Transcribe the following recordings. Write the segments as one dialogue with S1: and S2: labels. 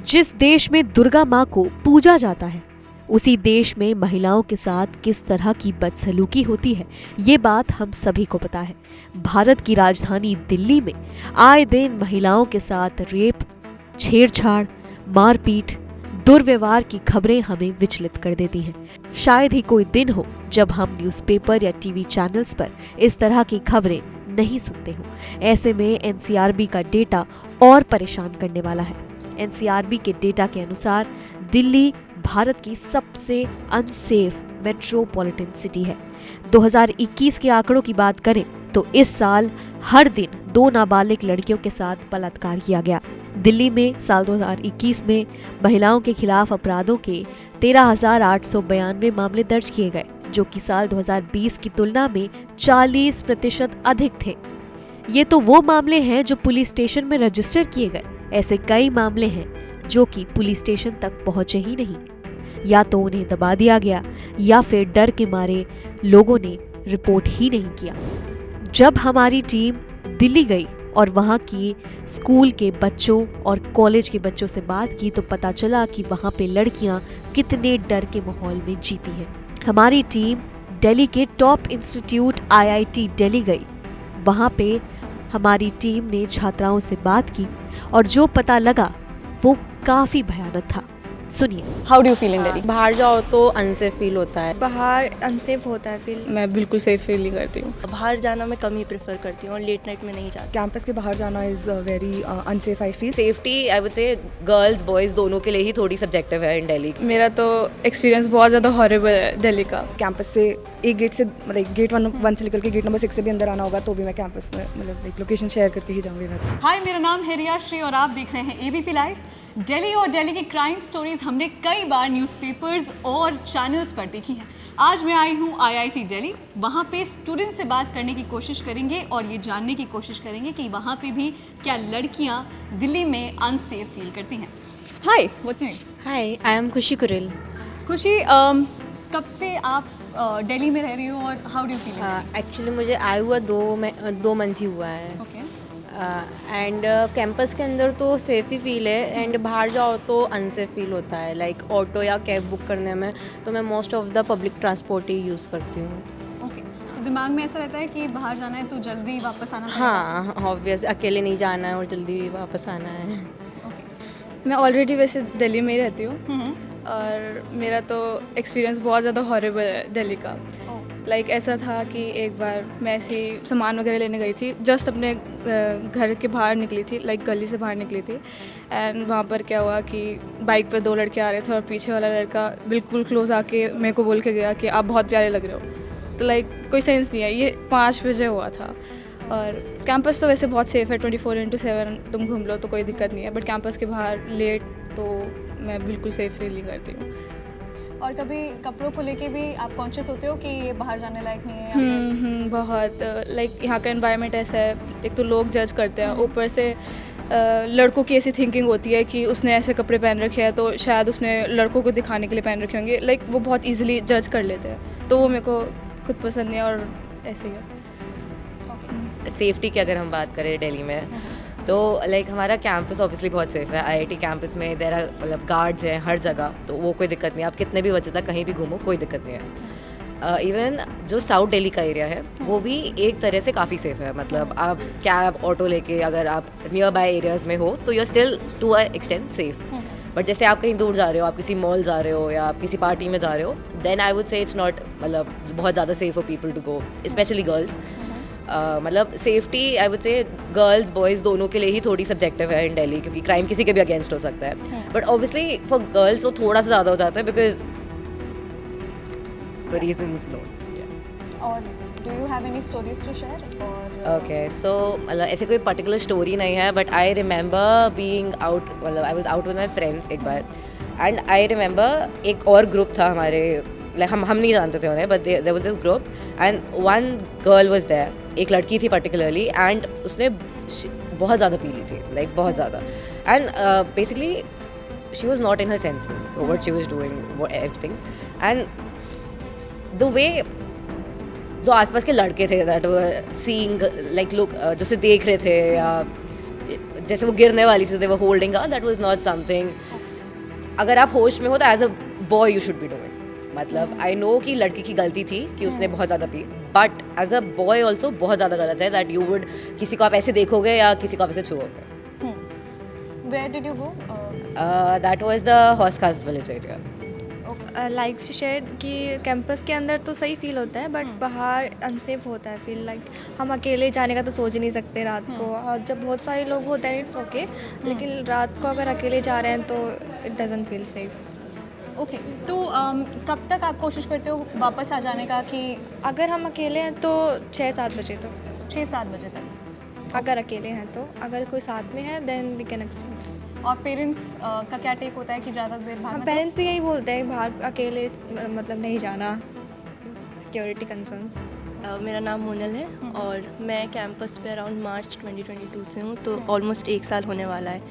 S1: जिस देश में दुर्गा माँ को पूजा जाता है, उसी देश में महिलाओं के साथ किस तरह की बदसलूकी होती है, ये बात हम सभी को पता है। भारत की राजधानी दिल्ली में आए दिन महिलाओं के साथ रेप, छेड़छाड़, मारपीट, दुर्व्यवहार की खबरें हमें विचलित कर देती हैं। शायद ही कोई दिन हो जब हम न्यूज़पेपर या टीवी चैनल्स पर इस तरह की खबरें नहीं सुनते हो। ऐसे में एनसीआरबी का डेटा और परेशान करने वाला है। एनसीआरबी के डेटा के अनुसार दिल्ली भारत की सबसे अनसेफ मेट्रोपॉलिटन सिटी है। 2021 के आंकड़ों की बात करें तो इस साल हर दिन 2 नाबालिग लड़कियों के साथ बलात्कार किया गया। दिल्ली में साल 2021 में महिलाओं के खिलाफ अपराधों के 13,892 मामले दर्ज किए गए, जो कि साल 2020 की तुलना में 40% अधिक थे। ये तो वो मामले हैं जो पुलिस स्टेशन में रजिस्टर किए गए। ऐसे कई मामले हैं जो कि पुलिस स्टेशन तक पहुंचे ही नहीं। या तो उन्हें दबा दिया गया या फिर डर के मारे लोगों ने रिपोर्ट ही नहीं किया। जब हमारी टीम दिल्ली गई और वहां की स्कूल के बच्चों और कॉलेज के बच्चों से बात की तो पता चला कि वहां पे लड़कियां कितने डर के माहौल में जीती हैं। हमारी टीम दिल्ली के टॉप इंस्टीट्यूट IIT दिल्ली गई। वहां पे हमारी टीम ने छात्राओं से बात की और जो पता लगा वो काफी भयानक था। सुनिए।
S2: हाउ डू यू फील इन दिल्ली?
S3: बाहर जाओ तो अनसेफ फील होता है।
S4: बाहर अनसेफ होता है फील।
S3: मैं बिल्कुल सेफ फील नहीं करती हूँ।
S5: बाहर जाना मैं कम ही प्रेफर करती हूँ और लेट नाइट में नहीं जाती।
S6: कैंपस के बाहर जाना is very unsafe I feel.
S7: Safety I would say girls boys दोनों के लिए ही थोड़ी सब्जेक्टिव है इन दिल्ली।
S3: मेरा तो एक्सपीरियंस बहुत ज़्यादा हॉरिबल है दिल्ली का।
S6: कैंपस से एक गेट से मतलब गेट 1 से निकल के गेट नंबर 6 से भी अंदर आना होगा तो भी मैं कैंपस में मतलब एक लोकेशन शेयर करके ही जाऊँगी घर।
S2: हाय, मेरा नाम है रिया श्री और आप देख रहे हैं ABP लाइव। दिल्ली और दिल्ली की क्राइम स्टोरीज हमने कई बार न्यूज़पेपर्स और चैनल्स पर देखी हैं। आज मैं आई हूँ IIT दिल्ली। वहाँ पे स्टूडेंट से बात करने की कोशिश करेंगे और ये जानने की कोशिश करेंगे कि वहाँ पे भी क्या लड़कियाँ दिल्ली में अनसेफ फील करती हैं। Hi, what's your name?
S3: Hi, I am Khushi Kurel.
S2: खुशी, कब से आप दिल्ली में रह रही हो और how do you feel?
S3: Actually मुझे आए हुआ 2 मंथ ही हुआ है।
S2: ओके।
S3: एंड कैंपस के अंदर तो सेफ ही फील है एंड बाहर जाओ तो अनसेफ फील होता है। लाइक ऑटो या कैब बुक करने में तो मैं most of the public transport he use करती हूँ।
S2: ओके, तो दिमाग में ऐसा रहता है कि बाहर जाना है तो जल्दी वापस आना पड़ेगा।
S3: हाँ, ऑब्वियस, अकेले नहीं जाना है और जल्दी वापस आना है।
S2: ओके।
S8: मैं ऑलरेडी वैसे दिल्ली में ही रहती हूँ और मेरा तो एक्सपीरियंस बहुत ज़्यादा हॉरिबल है दिल्ली का। लाइक ऐसा था कि एक बार मैं ऐसे ही सामान वगैरह लेने गई थी, जस्ट अपने घर के बाहर निकली थी, लाइक गली से बाहर निकली थी। एंड वहाँ पर क्या हुआ कि बाइक पे 2 लड़के आ रहे थे और पीछे वाला लड़का बिल्कुल क्लोज आके मेरे को बोल के गया कि आप बहुत प्यारे लग रहे हो। तो लाइक कोई सेंस नहीं है। ये 5 बजे हुआ था और कैंपस तो वैसे बहुत सेफ़ है, 24/7 तुम घूम लो तो कोई दिक्कत नहीं है, बट कैंपस के बाहर लेट तो मैं बिल्कुल सेफ फील नहीं करती हूँ।
S2: और कभी कपड़ों को लेके भी आप कॉन्शियस होते हो कि ये बाहर जाने लायक नहीं है?
S8: बहुत। लाइक यहाँ का एनवायरनमेंट ऐसा है, एक तो लोग जज करते हैं, ऊपर से लड़कों की ऐसी थिंकिंग होती है कि उसने ऐसे कपड़े पहन रखे हैं तो शायद उसने लड़कों को दिखाने के लिए पहन रखे होंगे। लाइक वो बहुत ईजिली जज कर लेते हैं, तो वो मेरे को खुद पसंद नहीं है और ऐसे ही है।
S7: सेफ्टी की अगर हम बात करें दिल्ली में तो लाइक हमारा कैंपस ऑब्वियसली बहुत सेफ है। IIT कैंपस में देर आर मतलब गार्ड्स हैं हर जगह, तो वो कोई दिक्कत नहीं है। आप कितने भी बजे तक कहीं भी घूमो कोई दिक्कत नहीं है। इवन जो साउथ दिल्ली का एरिया है वो भी एक तरह से काफ़ी सेफ है। मतलब आप कैब ऑटो लेके अगर आप नियर बाय एरियाज़ में हो तो you are still to a extent safe. But जैसे आप कहीं दूर जा रहे हो, आप किसी मॉल जा रहे हो या आप किसी पार्टी में जा रहे हो, then I would say it's not मतलब बहुत ज़्यादा safe for people to go, especially girls. मतलब safety I would say girls boys दोनों के लिए ही थोड़ी सब्जेक्टिव है इन दिल्ली, क्योंकि क्राइम किसी के भी अगेंस्ट हो सकता है। बट ऑब्वियसली फॉर गर्ल्स वो थोड़ा सा ज़्यादा हो जाता है बिकॉज फॉर रीजंस नो।
S2: और do you have any stories to share?
S7: Okay, so मतलब ऐसे कोई पर्टिकुलर स्टोरी नहीं है, but I remember being out, मतलब I was out with my friends एक बार एंड आई रिमेंबर एक और ग्रुप था हमारे, लाइक हम नहीं जानते थे उन्हें, but there was this group and one girl was there, एक लड़की थी पर्टिकुलरली, एंड उसने बहुत ज़्यादा पी ली थी, लाइक बहुत ज़्यादा। And basically she was not in her senses what she was doing everything. And the way जो आसपास के लड़के थे दैट वर सीइंग लाइक लोग जो से देख रहे थे या जैसे वो गिरने वाली थी, they were holding her, that was not something अगर आप होश में हो तो as a boy you should be doing. मतलब आई नो कि लड़की की गलती थी कि उसने बहुत ज़्यादा पी, but as a boy also बहुत ज़्यादा गलत है दैट यू वुड किसी को आप ऐसे देखोगे या किसी को आप ऐसे छुओगे।
S2: Where did you go?
S7: That was the horse खास विलेज एरिया।
S4: लाइक शेयर कि कैंपस के अंदर तो सही फील होता है बट बाहर अनसेफ होता है फील लाइक हम अकेले जाने का तो सोच ही नहीं सकते रात को, और जब बहुत सारे लोग होते हैं इट्स ओके, लेकिन रात को अगर अकेले जा रहे हैं तो it doesn't feel safe.
S2: Okay, तो कब तक आप कोशिश करते हो वापस आ जाने का कि
S4: अगर हम अकेले हैं तो 6-7 बजे तक,
S2: 6-7 बजे तक?
S4: अगर अकेले हैं तो, अगर कोई साथ में है देन वी कैन एक्सटेंड।
S2: और पेरेंट्स का क्या टेक होता है कि ज़्यादा देर बाहर
S4: हम
S2: मत
S4: पेरेंट्स भी यही बोलते हैं बाहर अकेले मतलब नहीं जाना, सिक्योरिटी कंसर्न्स।
S5: मेरा नाम मोनल है और मैं कैंपस पे अराउंड मार्च 2022 से हूँ, तो ऑलमोस्ट 1 साल होने वाला है।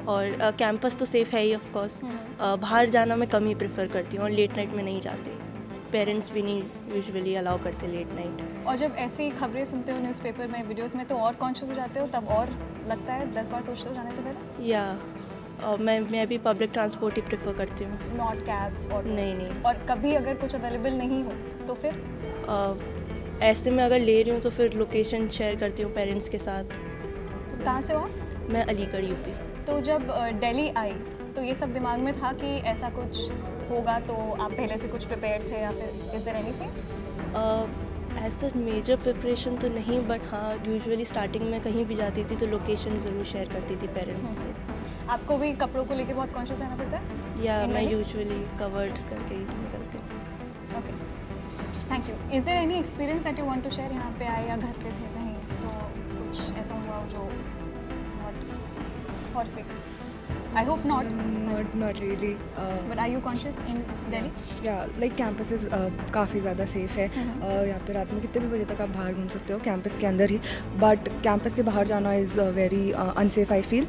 S5: और कैंपस तो सेफ़ है ही ऑफ कोर्स, बाहर जाना मैं कम ही प्रेफर करती हूँ और लेट नाइट में नहीं जाती। पेरेंट्स भी नहीं यूजुअली अलाउ करते लेट नाइट।
S2: और जब ऐसी खबरें सुनते हो न्यूज़पेपर में, वीडियोस में, तो और कॉन्शियस हो जाते हो, तब और लगता है 10 बार सोचते हो जाने से पहले?
S5: या मैं भी पब्लिक ट्रांसपोर्ट ही प्रेफर करती हूँ।
S2: नॉट कैब्स और
S5: नहीं।
S2: और कभी अगर कुछ अवेलेबल नहीं हो तो फिर
S5: ऐसे में अगर ले रही हूँ तो फिर लोकेशन शेयर करती हूँ पेरेंट्स के साथ।
S2: कहाँ से हो आप?
S5: मैं अलीगढ़ यूपी।
S2: तो जब दिल्ली आई तो ये सब दिमाग में था कि ऐसा कुछ होगा, तो आप पहले से कुछ प्रिपेयर्ड थे या फिर इज देयर एनीथिंग?
S5: ऐसा मेजर प्रिपरेशन तो नहीं, बट हाँ यूजुअली स्टार्टिंग में कहीं भी जाती थी तो लोकेशन ज़रूर शेयर करती थी पेरेंट्स से।
S2: आपको भी कपड़ों को लेके बहुत कॉन्शियस रहना पड़ता है?
S5: या
S2: In
S5: मैं
S2: Delhi?
S5: यूजुअली कवर्ड करके ही निकलती हूँ।
S2: Okay, thank you. Is there any experience that you want to share? यहाँ पे आए या घर पे थे कहीं तो कुछ ऐसा हुआ हो जो बहुत horrific? I hope not,
S6: Not really.
S2: But are you conscious in Delhi?
S6: Yeah, like campuses काफ़ी ज़्यादा सेफ़ है। यहाँ पे रात में कितने भी बजे तक आप बाहर घूम सकते हो कैंपस के अंदर ही, बट कैंपस के बाहर जाना is very unsafe I feel.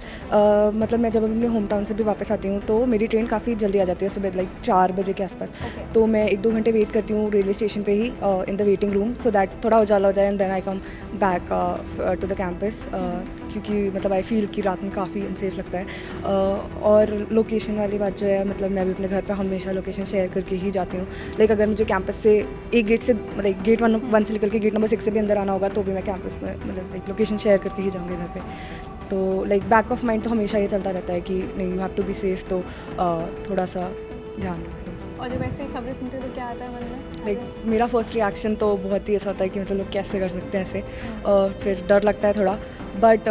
S6: मतलब मैं जब अपने होम टाउन से भी वापस आती हूँ तो मेरी ट्रेन काफ़ी जल्दी आ जाती है, सुबह लाइक 4 बजे के आसपास।
S2: Okay.
S6: तो मैं 1-2 घंटे वेट करती हूँ रेलवे स्टेशन पे ही in the waiting room, so that थोड़ा उजाला हो जाए and then I come back to the campus, क्योंकि मतलब आई फील कि रात में काफ़ी अनसेफ लगता है। और लोकेशन वाली बात जो है, मतलब मैं भी अपने घर पे हमेशा लोकेशन शेयर करके ही जाती हूँ। लाइक अगर मुझे कैंपस से एक गेट से मतलब गेट 1 से निकल के गेट नंबर 6 से भी अंदर आना होगा तो भी मैं कैंपस में मतलब लाइक लोकेशन शेयर करके ही जाऊँगी घर पे। तो लाइक बैक ऑफ माइंड तो हमेशा ये चलता रहता है कि नहीं, you have to be safe, तो थोड़ा सा ध्यान रखो।
S2: और जब ऐसे खबरें सुनते हो तो क्या आता है मन में?
S6: लाइक मेरा फर्स्ट रिएक्शन तो बहुत ही ऐसा होता है कि मतलब लोग कैसे कर सकते हैं ऐसे, फिर डर लगता है थोड़ा, बट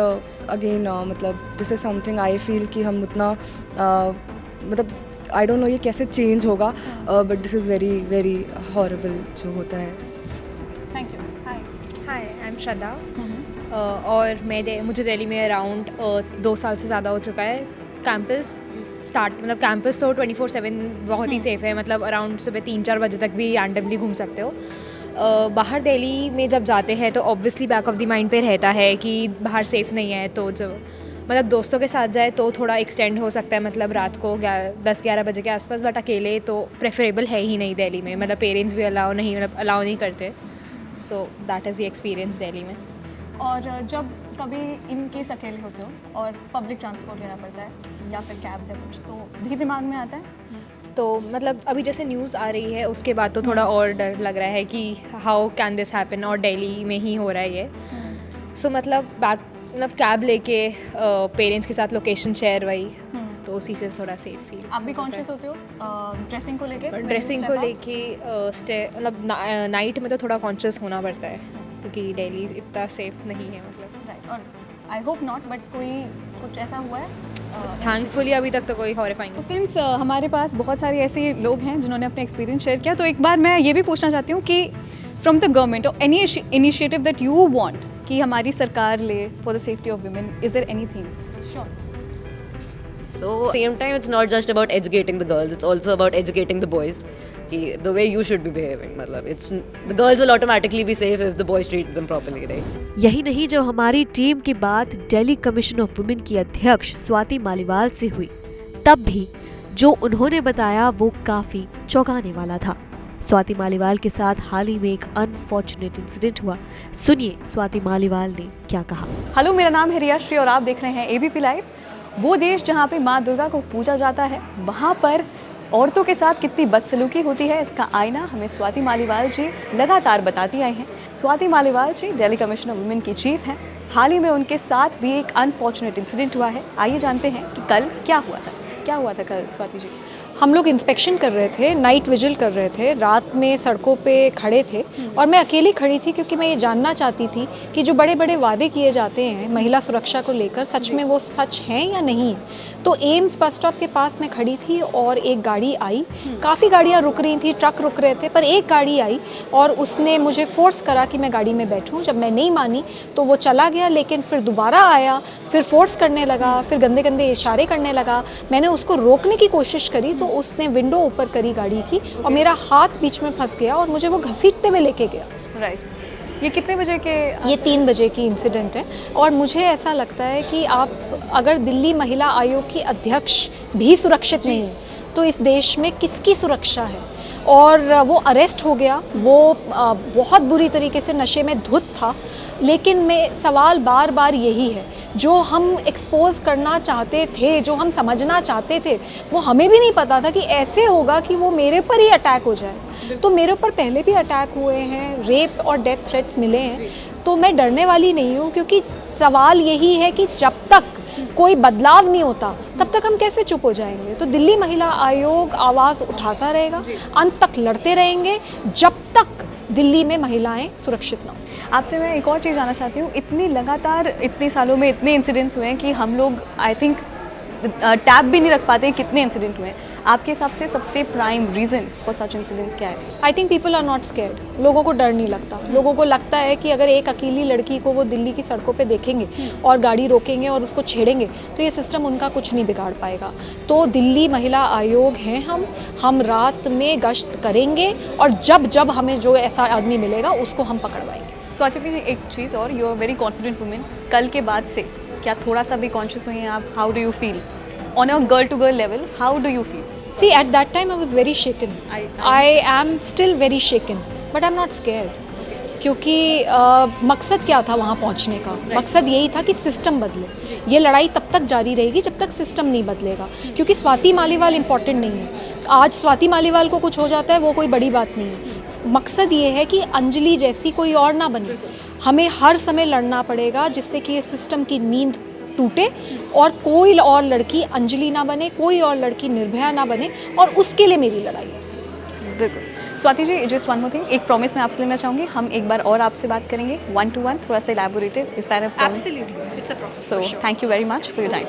S6: अगेन मतलब this is something I feel कि हम उतना मतलब आई डोंट नो ये कैसे चेंज होगा, but this is very very horrible जो होता है।
S2: Thank you. Hi.
S9: Hi, I am Shraddha और मुझे दिल्ली में अराउंड 2 साल से ज़्यादा हो चुका है। कैंपस तो 24/7 बहुत ही सेफ़ है, मतलब अराउंड सुबह 3-4 बजे तक भी रैंडमली घूम सकते हो। बाहर दिल्ली में जब जाते हैं तो obviously back of the mind पे रहता है कि बाहर सेफ़ नहीं है, तो जो मतलब दोस्तों के साथ जाए तो थोड़ा एक्सटेंड हो सकता है, मतलब रात को 10-11 बजे के आसपास, बट अकेले तो प्रेफरेबल है ही नहीं दिल्ली में, मतलब पेरेंट्स भी अलाउ नहीं करते। So that is the experience Delhi में।
S2: और जब कभी इन केस अकेले होते हो और पब्लिक ट्रांसपोर्ट लेना पड़ता है या फिर कैब्स या कुछ, तो भी दिमाग में आता है?
S9: तो मतलब अभी जैसे न्यूज़ आ रही है उसके बाद तो थोड़ा और डर लग रहा है कि हाउ कैन दिस हैपन, और दिल्ली में ही हो रहा है ये। सो मतलब कैब लेके पेरेंट्स के साथ लोकेशन शेयर वही, तो उसी से थोड़ा सेफ फील।
S2: आप भी कॉन्शियस होते हो ड्रेसिंग को लेके?
S9: ड्रेसिंग को लेके मतलब नाइट में तो थोड़ा कॉन्शियस होना पड़ता है क्योंकि दिल्ली इतना सेफ नहीं है, मतलब।
S2: राइट, और आई होप नॉट, बट कुछ ऐसा हुआ है?
S9: थैंकफुली अभी तक तो कोई हॉरिफाइंग।
S2: तो सिंस हमारे पास बहुत सारे ऐसे लोग हैं जिन्होंने अपने एक्सपीरियंस शेयर किया, तो एक बार मैं ये भी पूछना चाहती हूँ कि फ्रॉम द गवर्नमेंट और any initiative that you want कि हमारी सरकार ले for the safety of women, is there anything? Sure.
S7: So same time, it's not just about educating the girls; it's also about educating the boys. कि the way you should be behaving, मतलब the girls will automatically be safe if the boys treat them properly, right?
S1: यही नहीं, जब हमारी team की बात Delhi commission of women की अध्यक्ष स्वाति मालीवाल से हुई, तब भी जो उन्होंने बताया वो काफी चौंकाने वाला था। स्वाति मालीवाल के साथ हाल ही में एक अनफॉर्चुनेट इंसिडेंट हुआ। सुनिए स्वाति मालीवाल ने क्या कहा।
S2: हेलो, मेरा नाम है रिया श्री और आप देख रहे हैं एबीपी लाइव। वो देश जहाँ पे माँ दुर्गा को पूजा जाता है, वहाँ पर औरतों के साथ कितनी बदसलूकी होती है, इसका आईना हमें स्वाति मालीवाल जी लगातार बताती आई हैं। स्वाति मालीवाल जी दिल्ली कमिश्नर वुमेन की चीफ हैं। हाल ही में उनके साथ भी एक अनफॉर्चुनेट इंसिडेंट हुआ है। आइए जानते हैं कि कल क्या हुआ था कल स्वाति जी।
S9: हम लोग इंस्पेक्शन कर रहे थे, नाइट विजिल कर रहे थे, रात में सड़कों पे खड़े थे और मैं अकेली खड़ी थी क्योंकि मैं ये जानना चाहती थी कि जो बड़े बड़े वादे किए जाते हैं महिला सुरक्षा को लेकर सच में वो सच हैं या नहीं है। तो एम्स बस स्टॉप के पास मैं खड़ी थी और एक गाड़ी आई, काफ़ी गाड़ियाँ रुक रही थी, ट्रक रुक रहे थे, पर एक गाड़ी आई और उसने मुझे फोर्स करा कि मैं गाड़ी में बैठूँ। जब मैं नहीं मानी तो वो चला गया, लेकिन फिर दोबारा आया, फिर फोर्स करने लगा, फिर गंदे गंदे इशारे करने लगा। मैंने उसको रोकने की कोशिश करी तो उसने विंडो ऊपर करी गाड़ी की और मेरा हाथ बीच में फंस गया और मुझे वो घसीटते हुए लेके गया।
S2: राइट, ये कितने बजे के?
S9: ये 3 बजे की इंसिडेंट है और मुझे ऐसा लगता है कि आप अगर दिल्ली महिला आयोग की अध्यक्ष भी सुरक्षित नहीं है तो इस देश में किसकी सुरक्षा है। और वो अरेस्ट हो गया, वो बहुत बुरी तरीके से नशे में धुत था, लेकिन मैं सवाल बार बार यही है, जो हम एक्सपोज करना चाहते थे, जो हम समझना चाहते थे, वो हमें भी नहीं पता था कि ऐसे होगा कि वो मेरे पर ही अटैक हो जाए। तो मेरे ऊपर पहले भी अटैक हुए हैं, रेप और डेथ थ्रेट्स मिले हैं, तो मैं डरने वाली नहीं हूँ, क्योंकि सवाल यही है कि जब तक कोई बदलाव नहीं होता तब तक हम कैसे चुप हो जाएंगे। तो दिल्ली महिला आयोग आवाज़ उठाता रहेगा, अंत तक लड़ते रहेंगे जब तक दिल्ली में महिलाएं सुरक्षित ना हो।
S2: आपसे मैं एक और चीज़ जानना चाहती हूँ, इतनी लगातार इतने सालों में इतने इंसिडेंट्स हुए हैं कि हम लोग आई थिंक टैब भी नहीं रख पाते कितने इंसिडेंट हुए हैं। आपके हिसाब से सबसे prime reason for such incidents क्या है?
S9: I think people are not scared. लोगों को डर नहीं लगता। लोगों को लगता है कि अगर एक अकेली लड़की को वो दिल्ली की सड़कों पे देखेंगे और गाड़ी रोकेंगे और उसको छेड़ेंगे तो ये सिस्टम उनका कुछ नहीं बिगाड़ पाएगा। तो दिल्ली महिला आयोग हैं हम रात में गश्त करेंगे और जब जब हमें जो ऐसा आदमी मिलेगा उसको हम पकड़वाएंगे।
S2: स्वाति जी, एक चीज़ और, you are very confident women. कल के बाद से क्या थोड़ा सा भी कॉन्शियस हुई हैं आप? How do you feel on a girl to girl level? How do you feel?
S9: See, at that time I was very shaken. I am still very shaken, but I'm not scared. क्योंकि मकसद क्या था वहाँ पहुँचने का? मकसद यही था कि सिस्टम बदले। ये लड़ाई तब तक जारी रहेगी जब तक सिस्टम नहीं बदलेगा, क्योंकि स्वाति मालीवाल इम्पॉर्टेंट नहीं है। आज स्वाति मालीवाल को कुछ हो जाता है वो कोई बड़ी बात नहीं है। मकसद ये है कि अंजलि जैसी कोई और ना बने। हमें हर समय लड़ना पड़ेगा जिससे कि ये सिस्टम की नींद टूटे और कोई और लड़की अंजलि ना बने, कोई और लड़की निर्भया ना बने, और उसके लिए मेरी लड़ाई है।
S2: बिल्कुल। Swati ji, just one more thing, एक प्रॉमिस मैं आपसे लेना चाहूँगी, हम एक बार और आपसे बात करेंगे 1 to 1, थोड़ा सा elaborative. Is that a promise?
S9: Absolutely, it's a promise.
S2: So thank you very much for your time.